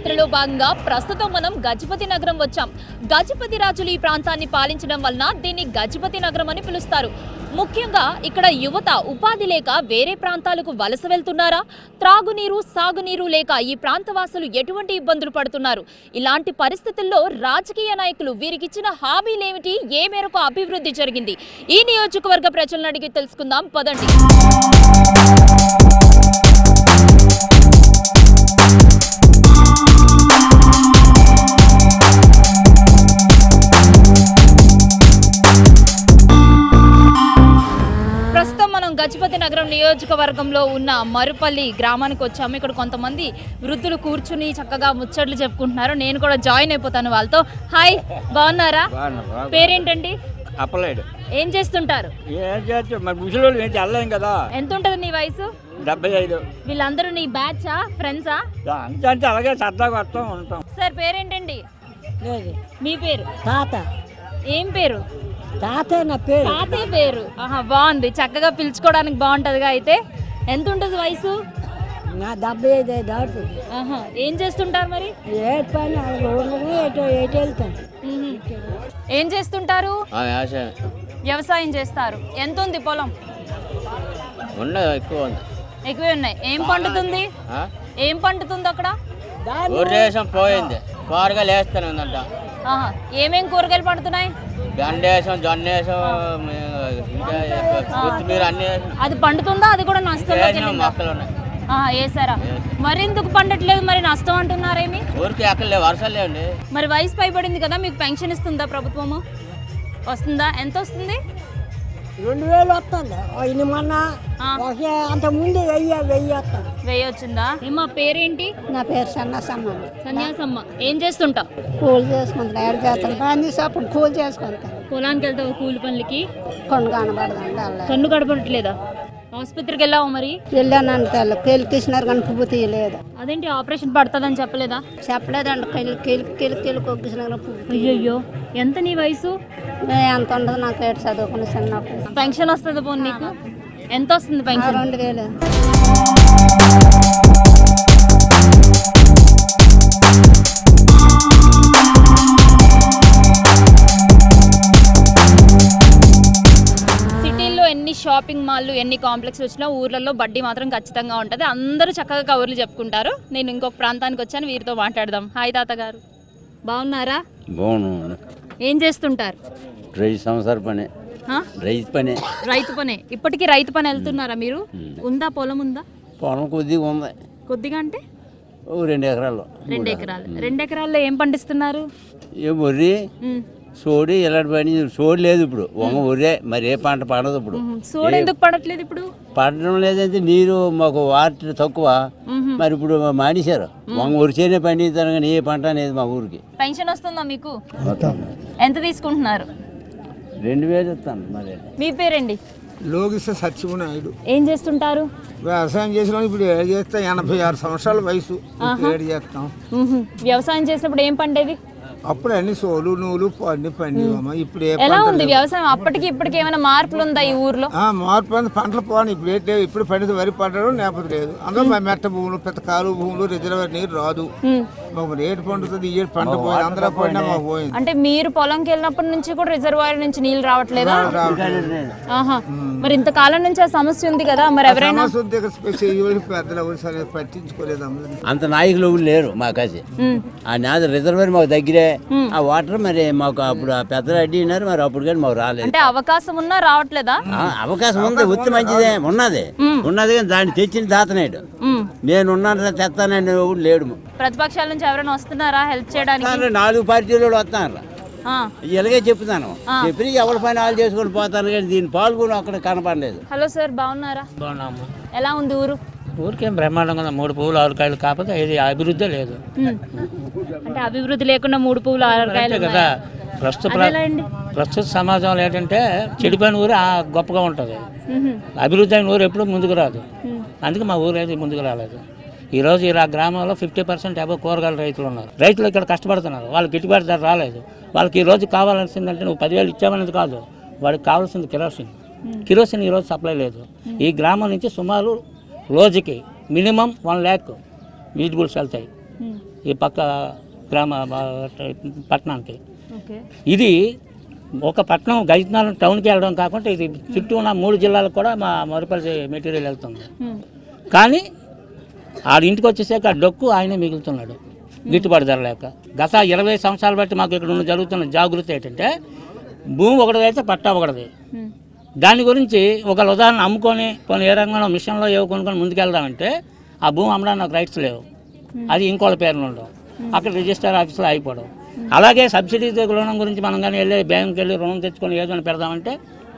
యాత్రలో భాగంగా ప్రస్తుతం మనం గజపతి నగరం వచ్చాం. గజపతి రాజులు ఈ ప్రాంతాన్ని పాలించడం వలన దీన్ని గజపతి నగరం అని పిలుస్తారు. ముఖ్యంగా ఇక్కడ యువత ఉపాధి లేక వేరే ప్రాంతాలకు వలస వెళ్తున్నారా? త్రాగునీరు, సాగునీరు లేక ఈ ప్రాంతవాసులు ఎటువంటి ఇబ్బందులు పడుతున్నారు? ఇలాంటి పరిస్థితుల్లో రాజకీయ నాయకులు వీరికిచ్చిన హామీలేమిటి? ఏ మేరకు అభివృద్ధి జరిగింది? ఈ నియోజకవర్గ ప్రజలను అడిగి తెలుసుకుందాం పదండి. గజపతి నగరం నియోజకవర్గంలో ఉన్న మరుపల్లి గ్రామానికి వచ్చాము. ఇక్కడ కొంతమంది వృద్ధులు కూర్చుని చక్కగా ముచ్చట్లు చెప్పుకుంటున్నారు. నేను కూడా జాయిన్ అయిపోతాను వాళ్ళతో. హాయ్, బాగున్నారా? పేరేంటండి? అప్పలేడు. ఏం చేస్తుంటారు? ఎంత ఉంటుంది నీ వయసు? 75. వీళ్ళందరూ నీ బ్యాచా, ఫ్రెండ్సా? అలాగే సరదాగా వస్తాం ఉంటాం. సార్ పేరేంటండి? మీ పేరు? తాత. ఏం పేరు? తాతయ్య నా పేరు. తాతయ్య పేరు. బాగుంది, చక్కగా పిలుచుకోవడానికి బాగుంటదిగా. అయితే ఎంత ఉంటుంది వయసు? నా 75 దాటుతుంది. ఏం చేస్తుంటారు మరి? ఏ పని ఎటు వెళ్తాం. ఏం చేస్తుంటారు? వ్యవసాయం చేస్తారు. ఎంత ఉంది పొలం? ఎక్కువే ఉన్నాయి. ఏం పండుతుంది? ఏం పండుతుంది అక్కడ? పోయింది. కూరగాయలు వేస్తానంట. ఏమేం కూరగాయలు పండుతున్నాయి? గండేసం, జొన్నేసం, కొత్తిమీర అన్ని. అది పండుతుందా? అది కూడా నష్టం వేసారా? మరి ఎందుకు పండట్లేదు? మరి నష్టం అంటున్నారేమి? ఊరికి ఎక్కడ వర్షాలు లేవండి. మరి వయసు పైబడింది కదా, మీకు పెన్షన్ ఇస్తుందా ప్రభుత్వము? వస్తుందా? ఎంత వస్తుంది? 2000 వస్తుంది. ఇది మొన్న అంత ముందు 1000 వస్తుంది. 1000 వచ్చిందా? మా పేరేంటి? నా పేరు సన్యాసమ్మ. సన్యాసమ్మ. ఏం చేస్తుంటావు? కూలి చేసుకుంటా. ఏడు చేస్తాను పని అప్పుడు కూలి చేసుకుంటా. పొలానికి వెళ్తావు కూలి పనులకి? కొండ కనబడదండి. కన్ను కనబడట్లేదా? ఆసుపత్రికి వెళ్ళావు మరి? వెళ్ళానంటే కెలికిసినారు కానీ పువ్వు తీయలేదు. అదేంటి, ఆపరేషన్ పడుతుందని చెప్పలేదా? చెప్పలేదండి. కెలికి కొగ్గిసినారు పువ్వు. అయ్యయ్యో, ఎంత నీ వయసు? ఎంత ఉండదు నాకు. ఏడు చదువుకుని చిన్నప్పుడు. పెన్షన్ వస్తుంది పోనీ నీకు? ఎంత వస్తుంది పెన్షన్? 2000. ఎన్ని షాపింగ్ మాల్లు, ఎన్ని కాంప్లెక్స్ వచ్చినా ఊర్లలో బడ్డీ మాత్రం ఖచ్చితంగా ఉంటుంది. అందరూ చక్కగా కవర్లు చెప్పుకుంటారు. నేను ఇంకొక ప్రాంతానికి వచ్చాను, వీరితో మాట్లాడదాం. హాయ్ తాతగారు, బాగున్నారా? బాగున్నాను. ఏం చేస్తుంటారు? రైతు పనే. ఇప్పటికీ రైతు పని వెళ్తున్నారా మీరు? ఉందా పొలం? ఉందా పొలం? కొద్దిగా ఉంది. కొద్దిగా అంటే 2 ఎకరాలు. 2 ఎకరాలు. 2 ఎకరాల్లో ఏం పండిస్తున్నారు? ఏ వరి, సోడి, ఇలాంటి పని. సోడి లేదు ఇప్పుడు, ఒరే. మరి ఏ పంట పండదు ఇప్పుడు. సోడి ఎందుకు పడట్లేదు ఇప్పుడు? పడడం లేదంటే నీరు మాకు వాటర్ తక్కువ. మరి ఇప్పుడు మానేశారు. వరిసేనే పండిస్తారు కానీ ఏ పంట అనేది మా ఊరికి. పెన్షన్ వస్తుందా మీకు? ఎంత తీసుకుంటున్నారు? 2000 ఇస్తాను. మరి మీ పేరండి? లోగిస సత్యనాయుడు. ఏం చేస్తుంటారు? వ్యవసాయం చేసిన ఇప్పుడు ఏడు చేస్తాం. 86 సంవత్సరాల వయసు. ఏడు చేస్తాం. వ్యవసాయం చేసినప్పుడు ఏం పండేది? అప్పుడు అన్ని సోలు, నూలు పండి ఇప్పుడు ఎలా ఉంది వ్యవసాయం? అప్పటికి ఇప్పటికి ఏమైనా మార్పులు ఉందా ఈ ఊర్లో? మార్పు అంది. పంటలు పోను ఇప్పుడు ఏంటి. ఇప్పుడు పండితే వరి పంటడం లేకపోతే లేదు. అందులో మా మెట్ట భూములు, పెద్ద కాలువ భూములు, రిజర్వర్ నీరు రాదు. మాకు రేటు పండుతుంది. ఈ పంట పోయింది. అందరూ పోయినా మాకు పోయింది. అంటే మీరు పొలంకి వెళ్ళినప్పటి నుంచి కూడా రిజర్వాయర్ నుంచి నీళ్ళు రావట్లేదా? మరి ఇంతకాలం నుంచి ఆ సమస్య ఉంది కదా, మరి ఎవరైనా పట్టించుకోలేదు. అంత నాయకులు లేరు మా కాసి. ఆ నాది రిజర్వర్ మాకు దగ్గరే. ఆ వాటర్ మరి మాకు అప్పుడు ఆ పెద్దలు అడిగినారు. మరి అప్పుడు కానీ మాకు రాలేదు. అంటే అవకాశం ఉన్నా రావట్లేదా? అవకాశం ఉంది. ఉత్తి మంచిదే ఉన్నది కానీ దాన్ని తెచ్చిన తాతనేడు. నేను ఉన్నాను తెస్తానని లేడు. ప్రతిపక్షాల నుంచి ఎవరైనా వస్తున్నారా హెల్ప్ చేయడానికి? 4 పార్టీలు వస్తున్నారు. ఇలాగే చెప్తాను. చెప్పి ఎవరి పని వాళ్ళు చేసుకొని పోతాను కానీ దీన్ని పాల్గొని అక్కడ కనపడలేదు. హలో సార్, బాగున్నారా? బాగున్నాము. ఎలా ఉంది ఊరు? ఊరికేం బ్రహ్మాండంగా 3 పువ్వులు 6 కాయలు. కాకపోతే ఇది అభివృద్ధి లేదు. అంటే అభివృద్ధి లేకుండా 3 పువ్వులు 6 కాయలు కదా. ప్రస్తుత సమాజంలో ఏంటంటే చెడిపోయిన ఊరు గొప్పగా ఉంటుంది. అభివృద్ధి అయిన ఊరు ఎప్పుడు ముందుకు రాదు. అందుకే మా ఊరు అయితే ముందుకు రాలేదు. ఈరోజు ఈ గ్రామంలో 50% అబో కూరగాయల రైతులు ఉన్నారు. రైతులు ఇక్కడ కష్టపడుతున్నారు. వాళ్ళకి గిట్టుబాటు ధర రాలేదు. వాళ్ళకి ఈరోజు కావాల్సిందంటే నువ్వు 10,000 ఇచ్చామనేది కాదు, వాడికి కావాల్సింది కిరోసిన్ ఈరోజు సప్లై లేదు. ఈ గ్రామం నుంచి సుమారు రోజుకి మినిమం 1 lakh వీటి గుడ్స్ వెళ్తాయి. ఈ పక్క గ్రామ పట్టణానికి. ఓకే. ఇది ఒక పట్టణం గజనారం టౌన్కి వెళ్ళడం కాకుండా ఇది చుట్టూ ఉన్న 3 జిల్లాలకు కూడా మా మరుపల్లి మెటీరియల్ వెళ్తుంది. కానీ ఇంటికి వచ్చేసాక ఆ డొక్కు ఆయనే మిగులుతున్నాడు గిట్టుబాటు ధర లేక. గత 20 సంవత్సరాలు బట్టి మాకు ఇక్కడ ఉన్న జరుగుతున్న జాగృతి ఏంటంటే భూమి ఒకటిదైతే పట్టా ఒకటిది. దాని గురించి ఒక ఉదాహరణ అమ్ముకొని కొన్ని ఏ రంగంలో మిషన్లో ఏవో కొనుక్కొని ముందుకెళ్దామంటే ఆ భూమి అమ్మడానికి నాకు రైట్స్ లేవు, అది ఇంకోళ్ళ పేరులో ఉండవు, అక్కడ రిజిస్టర్ ఆఫీస్లో అయిపోవడం. అలాగే సబ్సిడీ రుణం గురించి మనం కానీ వెళ్ళి బ్యాంకుకి వెళ్ళి రుణం తెచ్చుకొని ఏదైనా పెడదామంటే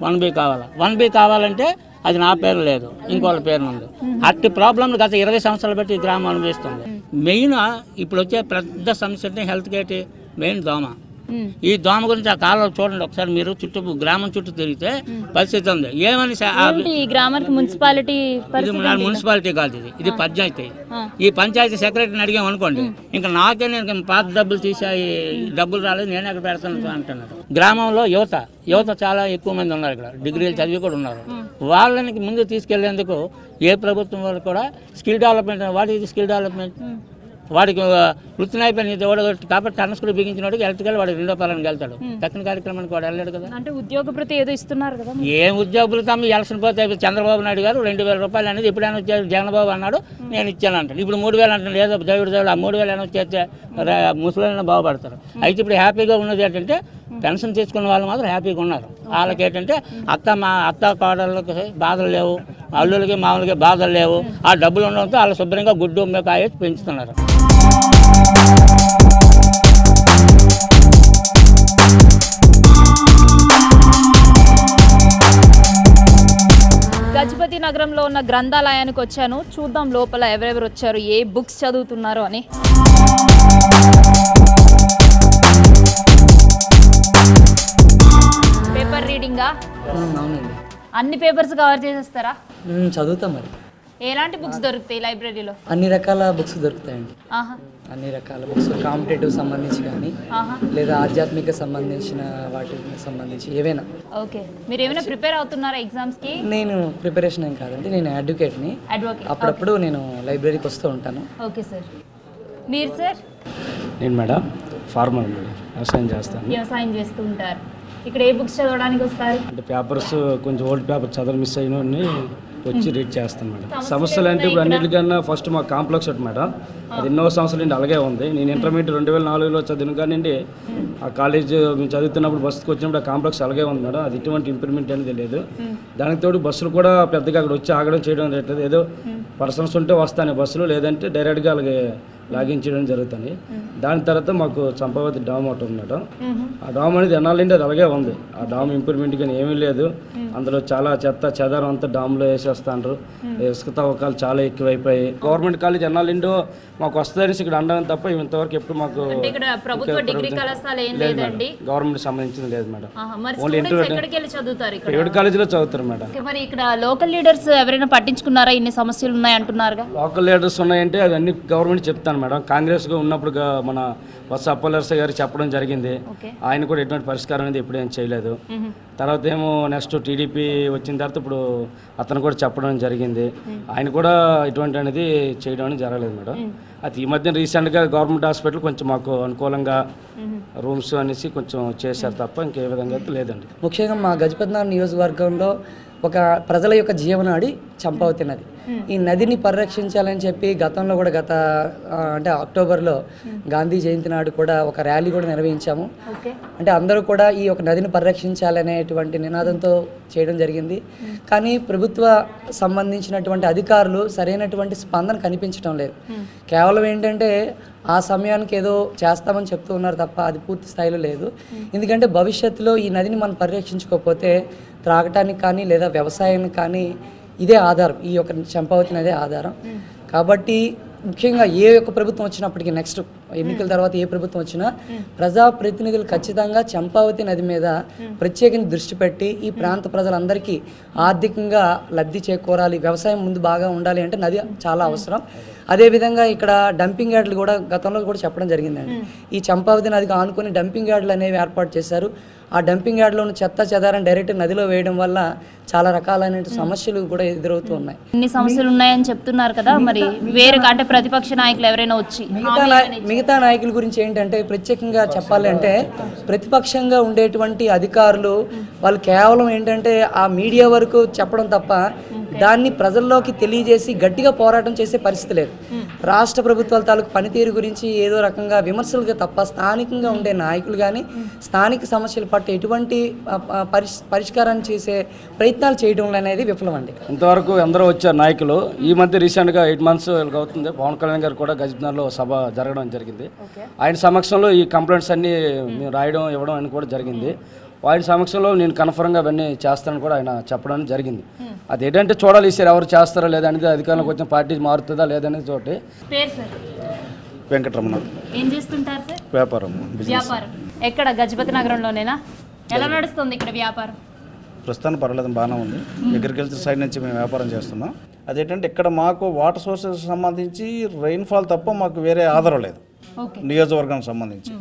1B కావాలి. 1B కావాలంటే అది నా పేరు లేదు, ఇంకోళ్ళ పేరు ఉంది. అట్టి ప్రాబ్లంలు గత 20 సంవత్సరాలు బట్టి ఈ గ్రామం అనుభవిస్తుంది. మెయిన్ ఇప్పుడు వచ్చే పెద్ద సమస్య అంటే హెల్త్ కేర్, మెయిన్ దోమ. ఈ దోమ గురించి ఆ కాలంలో చూడండి ఒకసారి, మీరు చుట్టూ గ్రామం చుట్టూ తిరిగితే పరిస్థితి ఉంది. ఏమని గ్రామానికి మున్సిపాలిటీ కాదు, ఇది పంచాయతీ. ఈ పంచాయతీ సెక్రటరీని అడిగాం అనుకోండి, ఇంకా నాకే నేను పాత డబ్బులు తీసాయి, డబ్బులు రాలేదు, నేను ఎక్కడ పెడతాను అంటున్నారు. గ్రామంలో యువత చాలా ఎక్కువ మంది ఉన్నారు, ఇక్కడ డిగ్రీలు చదివి కూడా ఉన్నారు. వాళ్ళని ముందు తీసుకెళ్లేందుకు ఏ ప్రభుత్వం వాళ్ళు కూడా స్కిల్ డెవలప్మెంట్, వాటి స్కిల్ డెవలప్మెంట్ వాడికి వృత్తి నైపుణ్యం ఓడగొట్టి కాబట్టి టర్నస్ కూడా బిగించిన వాడికి ఎలక్ట్రికల్ వాడికి 2వ పాలనకి వెళ్తాడు. టెక్నికల్ కార్యక్రమానికి వాడు వెళ్ళాడు కదా. అంటే ఉద్యోగ భృతి ఏదో ఇస్తున్నారు కదా. ఏం ఉద్యోగ భృతి అమ్మ ఎలక్షన్ పోతే చంద్రబాబు నాయుడు గారు 2000 రూపాయలు అనేది ఎప్పుడైనా వచ్చేది, జగన్బాబు అన్నాడు నేను ఇచ్చాను అంటాడు. ఇప్పుడు 3000 అంటాడు. ఏదో దేవుడు ఆ 3000 అయినా వచ్చేస్తే ముసలినా బాగుపడతారు. అయితే ఇప్పుడు హ్యాపీగా ఉన్నది ఏంటంటే పెన్షన్ తీసుకున్న వాళ్ళు మాత్రం హ్యాపీగా ఉన్నారు. వాళ్ళకి ఏంటంటే అత్త కోడళ్ళకి బాధలు లేవు, అల్లులకి మామూలుగా బాధలు లేవు. ఆ డబ్బులు ఉండడంతో వాళ్ళు శుభ్రంగా గుడ్డు కాయ పెంచుతున్నారు. గజపతి నగరంలో ఉన్న గ్రంథాలయానికి వచ్చాను. చూద్దాం లోపల ఎవరెవరు వచ్చారు, ఏ బుక్స్ చదువుతున్నారు అని. పేపర్ రీడింగా? అవునండి. అన్ని పేపర్స్ కవర్ చేసేస్తారా? చదువుతాం. మరి ఎలాంటి బుక్స్ దొరుకుతాయి లైబ్రరీలో? అన్ని రకాల బుక్స్ దొరుకుతాయండి. అన్ని రకాల బుక్స్, కాంపిటేటివ్ సంబంధించి కానీ లేదా ఆధ్యాత్మిక సంబంధించిన వాటికి సంబంధించి ఏవైనా. ఓకే. మీరు ఏమైనా ప్రిపేర్ అవుతున్నారా ఎగ్జామ్స్కి? నేను ప్రిపరేషన్ ఏం కాదండి, నేను అడ్వకేట్ని. అప్పుడప్పుడు నేను లైబ్రరీకి వస్తూ ఉంటాను. Okay sir. మీరు సార్? నేను మేడం ఫార్మర్, వ్యవసాయం చేస్తాను. వ్యవసాయం చేస్తూ ఉంటారు. ఇక్కడ ఏ బుక్స్ చదవడానికి వస్తారు? అంటే పేపర్స్ కొంచెం ఓల్డ్ పేపర్ చదవడం మిస్ అయినవన్నీ వచ్చి రీడ్ చేస్తాను మేడం. సమస్యలు అంటే ఇప్పుడు అన్నిటికన్నా ఫస్ట్ మా కాంప్లెక్స్ ఒకటి మేడం, అది ఎన్నో సంవత్సరాల నుండి అలాగే ఉంది. నేను ఇంటర్మీడియట్ 2004లో చదివిన కానీ ఆ కాలేజ్ మేము చదువుతున్నప్పుడు బస్సుకి వచ్చినప్పుడు ఆ కాంప్లెక్స్ అలాగే ఉంది మేడం. అది ఎటువంటి ఇంప్రూవ్మెంట్ అనేది లేదు. దానికి తోడు బస్సులు కూడా పెద్దగా అక్కడ వచ్చి ఆగడం చేయడం లేదు. ఏదో పర్సన్స్ ఉంటే వస్తాను బస్సులు, లేదంటే డైరెక్ట్గా అలాగే లాగిన్ చేయడం జరుగుతుంది. దాని తర్వాత మాకు చంపావతి డామ్ ఒకటి ఉంది మేడం. ఆ డామ్ అనేది ఎన్నాళ్ళండి అది అలాగే ఉంది. ఆ డామ్ ఇంప్రూవ్మెంట్ కానీ ఏమీ లేదు. అందులో చాలా చెత్త చెదారం అంతా డామ్లో వేసేస్తాండ్రు. ఇసుక తవ్వకాలు చాలా ఎక్కువైపోయాయి. గవర్నమెంట్ కాలేజ్ ఎన్నాళ్ళండో మాకు వస్తుందని ఇక్కడ అనడం తప్ప ఇంతవరకు ఎప్పుడు మాకు గవర్నమెంట్ సంబంధించింది లేదు మేడం. ఓన్లీ ప్రైవేట్ కాలేజీలో చదువుతారు మేడం. మరి ఇక్కడ లోకల్ లీడర్స్ ఎవరైనా పట్టించుకున్నారా? ఇన్ని సమస్యలు ఉన్నాయి అంటున్నారుగా. లోకల్ లీడర్స్ ఉన్నాయంటే అవన్నీ గవర్నమెంట్ చెప్తాను మేడం. కాంగ్రెస్గా ఉన్నప్పుడు మన బొత్స అప్పలనరసయ్య గారు చెప్పడం జరిగింది. ఆయన కూడా ఎటువంటి పరిష్కారం అనేది ఎప్పుడేం చేయలేదు. తర్వాత ఏమో నెక్స్ట్ టీడీపీ వచ్చిన తర్వాత ఇప్పుడు అతను కూడా చెప్పడం జరిగింది. ఆయన కూడా ఇటువంటి అనేది చేయడం అనేది జరగలేదు మేడం. అది ఈ మధ్య రీసెంట్గా గవర్నమెంట్ హాస్పిటల్ కొంచెం మాకు అనుకూలంగా రూమ్స్ అనేసి కొంచెం చేశారు తప్ప ఇంకే విధంగా అయితే లేదండి. ముఖ్యంగా మా గజపతి నగరం నియోజకవర్గంలో ఒక ప్రజల యొక్క జీవనాడి చంపావతి నది. ఈ నదిని పరిరక్షించాలని చెప్పి గతంలో కూడా అంటే అక్టోబర్లో గాంధీ జయంతి నాడు కూడా ఒక ర్యాలీ కూడా నిర్వహించాము. అంటే అందరూ కూడా ఈ ఒక నదిని పరిరక్షించాలనేటువంటి నినాదంతో చేయడం జరిగింది. కానీ ప్రభుత్వ సంబంధించినటువంటి అధికారులు సరైనటువంటి స్పందన కనిపించడం లేదు. కేవలం ఏంటంటే ఆ సమయానికి ఏదో చేస్తామని చెప్తూ ఉన్నారు తప్ప అది పూర్తి స్థాయిలో లేదు. ఎందుకంటే భవిష్యత్తులో ఈ నదిని మనం పరిరక్షించుకోకపోతే త్రాగటానికి కానీ లేదా వ్యవసాయానికి కానీ ఇదే ఆధారం, ఈ యొక్క చంపావతి నదే ఆధారం. కాబట్టి ముఖ్యంగా ఏ ఒక్క ప్రభుత్వం వచ్చినప్పటికీ నెక్స్ట్ ఎన్నికల తర్వాత ఏ ప్రభుత్వం వచ్చినా ప్రజాప్రతినిధులు ఖచ్చితంగా చంపావతి నది మీద ప్రత్యేకంగా దృష్టి పెట్టి ఈ ప్రాంత ప్రజలందరికీ ఆర్థికంగా లబ్ధి చేకూరాలి, వ్యవసాయం ముందు బాగా ఉండాలి అంటే నది చాలా అవసరం. అదేవిధంగా ఇక్కడ డంపింగ్ యార్డులు కూడా గతంలో కూడా చెప్పడం జరిగిందండి. ఈ చంపావతి నదికి ఆనుకొని డంపింగ్ యార్డులు అనేవి ఏర్పాటు చేశారు. ఆ డంపింగ్ యార్డులో ఉన్న చెత్త చెదారం డైరెక్ట్ నదిలో వేయడం వల్ల చాలా రకాలైన సమస్యలు కూడా ఎదురవుతూ ఉన్నాయి. ఇన్ని సమస్యలు ఉన్నాయని చెప్తున్నారు కదా, మరి వేరే అంటే ప్రతిపక్ష నాయకులు ఎవరైనా వచ్చి మిగతా నాయకుల గురించి ఏంటంటే ప్రత్యేకంగా చెప్పాలి అంటే ప్రతిపక్షంగా ఉండేటువంటి అధికారులు వాళ్ళు కేవలం ఏంటంటే ఆ మీడియా వరకు చెప్పడం తప్ప దాన్ని ప్రజల్లోకి తెలియజేసి గట్టిగా పోరాటం చేసే పరిస్థితి లేదు. రాష్ట్ర ప్రభుత్వాల తాలూకు పనితీరు గురించి ఏదో రకంగా విమర్శలుగా తప్ప స్థానికంగా ఉండే నాయకులు కానీ స్థానిక సమస్యల పట్ల ఎటువంటి పరిష్కారాన్ని చేసే ప్రయత్నాలు చేయడం అనేది విఫలమండి. ఇంతవరకు ఎందరో వచ్చారు నాయకులు. ఈ మధ్య రీసెంట్గా 8 months అవుతుంది పవన్ కళ్యాణ్ గారు కూడా గజపతినగర్లో సభ జరగడం జరిగింది. ఆయన సమక్షంలో ఈ కంప్లైంట్స్ అన్నీ మేము రాయడం ఇవ్వడం అని కూడా జరిగింది. ఆయన సమక్షంలో నేను కన్ఫర్మ్గా అవన్నీ చేస్తానని కూడా ఆయన చెప్పడం జరిగింది. అదేంటంటే చూడాలి ఈసారి ఎవరు చేస్తారా లేదా అనేది, అధికారంలోకి వచ్చిన పార్టీ మారుతుందా లేదనేది చోటి. వెంకటరమణ. ఏం చేస్తుంటారు సార్? వ్యాపారం. ఎక్కడ గజపతి నగరంలోనేనా? ఎలా నడుస్తుంది ఇక్కడ వ్యాపారం? ప్రస్తుతానికి పర్వాలేదు, బాగానే ఉంది. అగ్రికల్చర్ సైడ్ నుంచి మేము వ్యాపారం చేస్తున్నాం. అదేంటంటే ఇక్కడ మాకు వాటర్ సోర్సెస్ సంబంధించి రెయిన్ఫాల్ తప్ప మాకు వేరే ఆధారం లేదు. నియోజకవర్గానికి సంబంధించి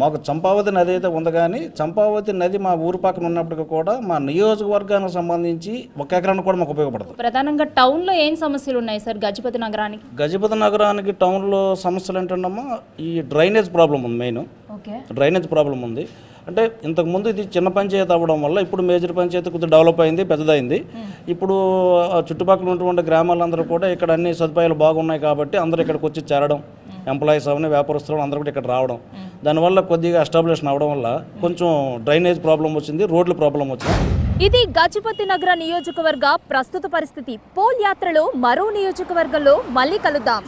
మాకు చంపావతి నది అయితే ఉంది, కానీ చంపావతి నది మా ఊరు పక్కన ఉన్నప్పటికీ కూడా మా నియోజకవర్గానికి సంబంధించి 1 ఎకరానికి కూడా మాకు ఉపయోగపడుతుంది. ప్రధానంగా టౌన్లో ఏం సమస్యలు ఉన్నాయి సార్ గజపతి నగరానికి? గజపతి నగరానికి టౌన్లో సమస్యలు ఏంటంటమ్మా, ఈ డ్రైనేజ్ ప్రాబ్లం ఉంది. మెయిన్ డ్రైనేజ్ ప్రాబ్లం ఉంది. అంటే ఇంతకుముందు ఇది చిన్న పంచాయతీ అవ్వడం వల్ల ఇప్పుడు మేజర్ పంచాయతీ కొద్దిగా డెవలప్ అయింది, పెద్దదైంది. ఇప్పుడు చుట్టుపక్కల ఉన్నటువంటి గ్రామాలందరూ కూడా ఇక్కడ అన్ని సదుపాయాలు బాగున్నాయి కాబట్టి అందరూ ఇక్కడికి వచ్చి చేరడం, ఎంప్లాయీస్ అవన్నీ వ్యాపారస్తులు అందరూ కూడా ఇక్కడ రావడం, దానివల్ల కొద్దిగా ఎస్టాబ్లిషన్ అవ్వడం వల్ల కొంచెం డ్రైనేజ్ ప్రాబ్లం వచ్చింది, రోడ్ల ప్రాబ్లం వచ్చింది. ఇది గజపతి నగర నియోజకవర్గ ప్రస్తుత పరిస్థితి. పోల్ యాత్రలో మరో నియోజకవర్గంలో మళ్ళీ కలుద్దాం.